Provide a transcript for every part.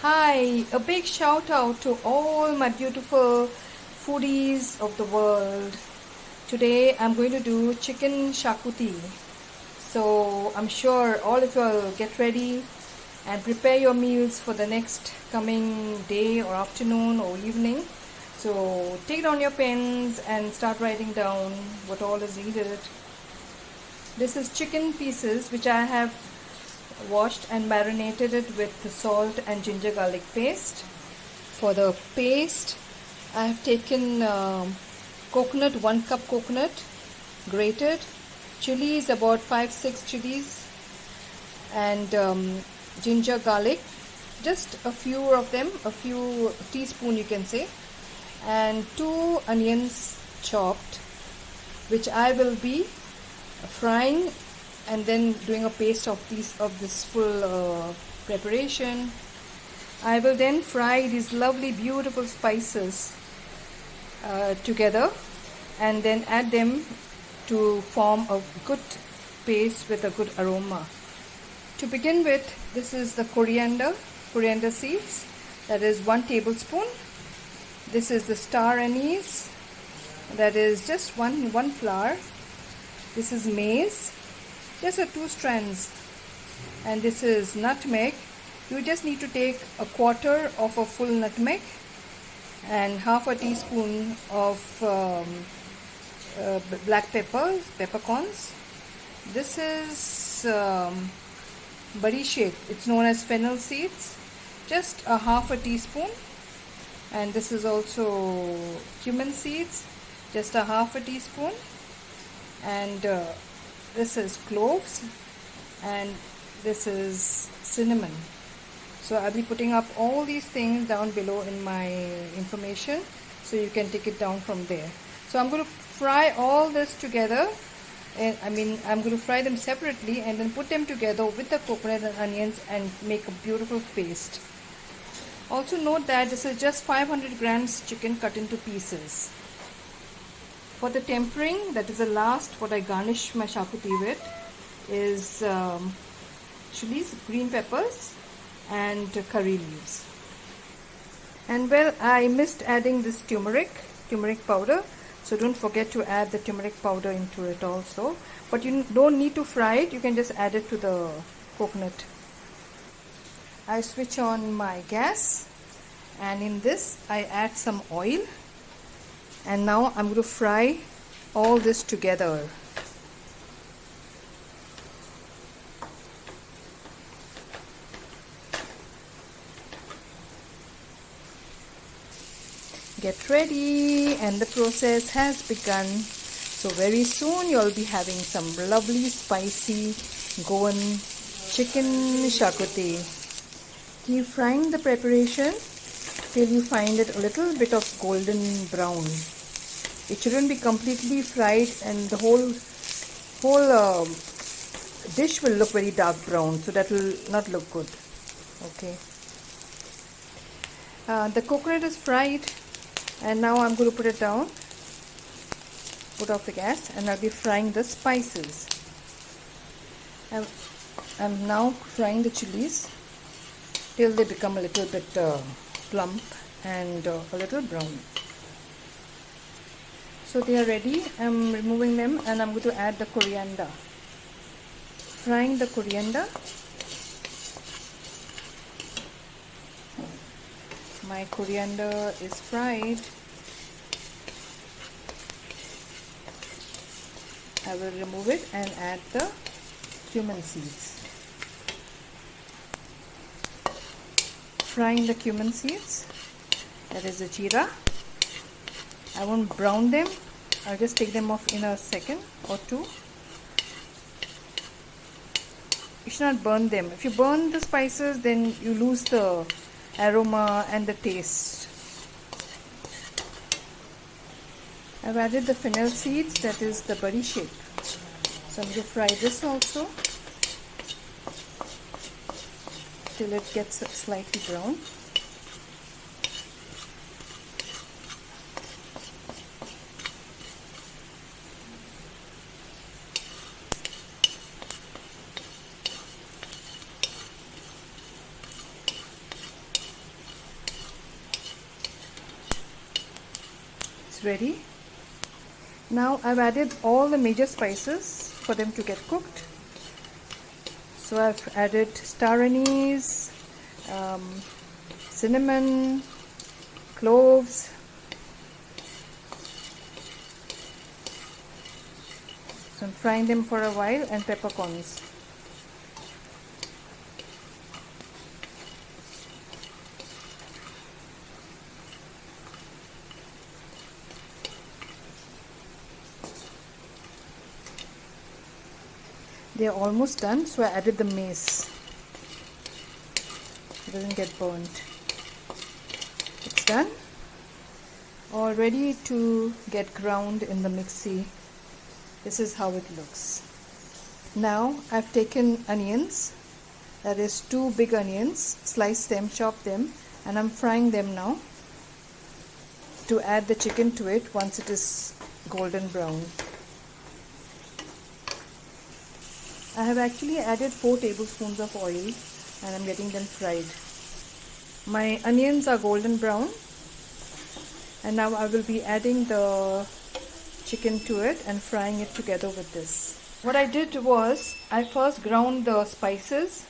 Hi, a big shout out to all my beautiful foodies of the world. Today I'm going to do chicken shakuti. So I'm sure all of you will get ready and prepare your meals for the next coming day or afternoon or evening. So take down your pens and start writing down what all is needed. This is chicken pieces which I have washed and marinated it with the salt and ginger garlic paste. For the paste, I have taken coconut, 1 cup coconut, grated, chilies, about 5-6 chilies, and ginger garlic, just a few of them, a few teaspoon you can say, and 2 onions chopped, which I will be frying and then doing a paste of this full preparation. I will then fry these lovely beautiful spices together and then add them to form a good paste with a good aroma. To begin with, this is the coriander seeds, that is 1 tablespoon. This is the star anise, that is just one flower. This is mace, just 2 strands, and this is nutmeg. You just need to take 1/4 of a full nutmeg and 1/2 teaspoon of black peppercorns. This is bari shake, it's known as fennel seeds, just 1/2 teaspoon. And this is also cumin seeds, just 1/2 teaspoon. And this is cloves, and this is cinnamon. So I'll be putting up all these things down below in my information, so you can take it down from there. So I'm going to fry all this together, and I'm going to fry them separately and then put them together with the coconut and onions and make a beautiful paste. Also note that this is just 500 grams chicken cut into pieces. For the tempering, that is the last what I garnish my shakuti with, is chilies, green peppers, and curry leaves. And well, I missed adding this turmeric powder, so don't forget to add the turmeric powder into it also. But you don't need to fry it, you can just add it to the coconut. I switch on my gas, and in this I add some oil. And now I'm going to fry all this together. Get ready, and the process has begun. So very soon you'll be having some lovely spicy Goan chicken shakuti. Keep frying the preparation till you find it a little bit of golden brown. It shouldn't be completely fried, and the whole dish will look very dark brown, so that will not look good. Okay. The coconut is fried, and now I'm going to put it down, put off the gas, and I'll be frying the spices. I'm now frying the chilies till they become a little bit plump and a little brown. So they are ready. I'm removing them, and I'm going to add the coriander. Frying the coriander. My coriander is fried. I will remove it and add the cumin seeds. Frying the cumin seeds, that is the jeera. I won't brown them, I'll just take them off in a second or two. You should not burn them. If you burn the spices, then you lose the aroma and the taste. I've added the fennel seeds, that is the bari shake. So I'm going to fry this also till it gets slightly brown. it's ready. Now I've added all the major spices for them to get cooked. So I've added star anise, cinnamon, cloves, so I'm frying them for a while, and peppercorns. They're almost done, so I added the mace. It doesn't get burnt. It's done. All ready to get ground in the mixie. This is how it looks. Now I've taken onions, that is 2 big onions, sliced them, chopped them, and I'm frying them now to add the chicken to it once it is golden brown. I have actually added 4 tablespoons of oil and I'm getting them fried. My onions are golden brown, and now I will be adding the chicken to it and frying it together with this. What I did was I first ground the spices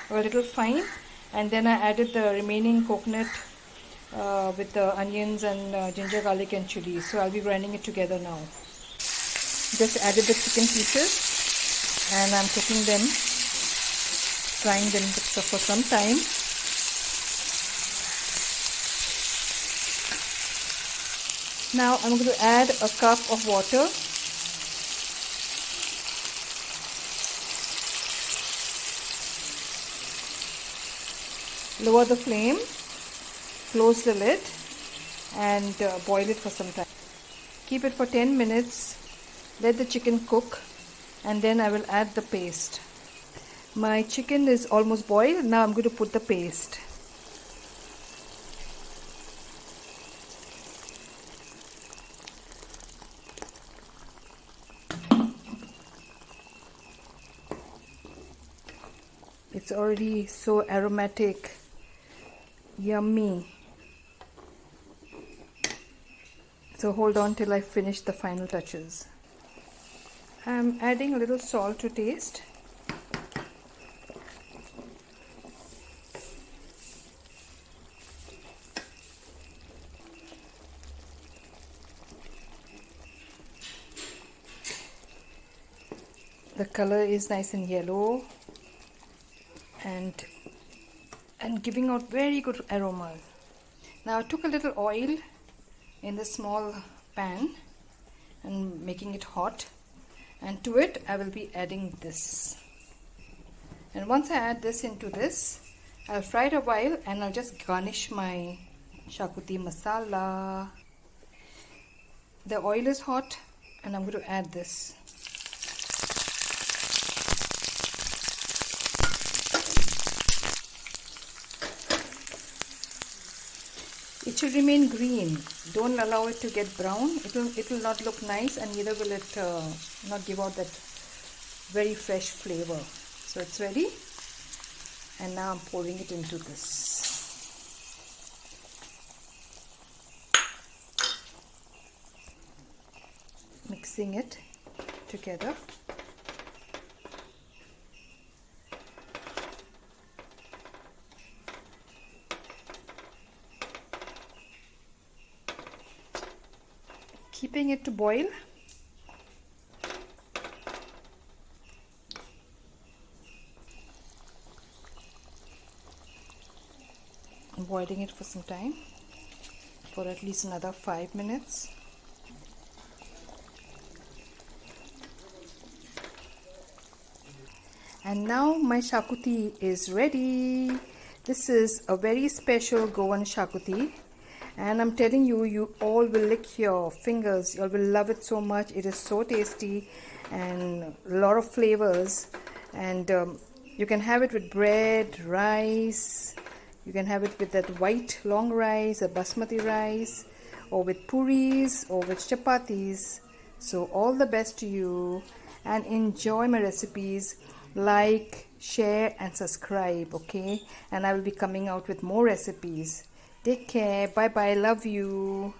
a little fine, and then I added the remaining coconut with the onions and ginger, garlic and chili. So I'll be grinding it together now. Just added the chicken pieces and I'm cooking them, frying them for some time. Now I'm going to add a cup of water. Lower the flame, close the lid and boil it for some time. Keep it for 10 minutes, let the chicken cook, and then I will add the paste. My chicken is almost boiled. Now I'm going to put the paste. It's already so aromatic, yummy. So hold on till I finish the final touches. I'm adding a little salt to taste. The color is nice and yellow and giving out very good aroma. Now I took a little oil in the small pan and making it hot, and to it I will be adding this. And once I add this into this, I'll fry it a while and I'll just garnish my Xacuti masala. The oil is hot and I'm going to add this. It should remain green. Don't allow it to get brown. It will not look nice, and neither will it not give out that very fresh flavor. So it's ready, and now I'm pouring it into this. Mixing it together. Keeping it to boil. Boiling it for some time, for at least another 5 minutes. And now my Xacuti is ready. This is a very special Goan Xacuti. And I'm telling you, you all will lick your fingers. You all will love it so much. It is so tasty and a lot of flavors. And you can have it with bread, rice. You can have it with that white long rice, a basmati rice, or with puris, or with chapatis. So all the best to you, and enjoy my recipes. Like, share and subscribe, okay? And I will be coming out with more recipes. Take care. Bye bye. Love you.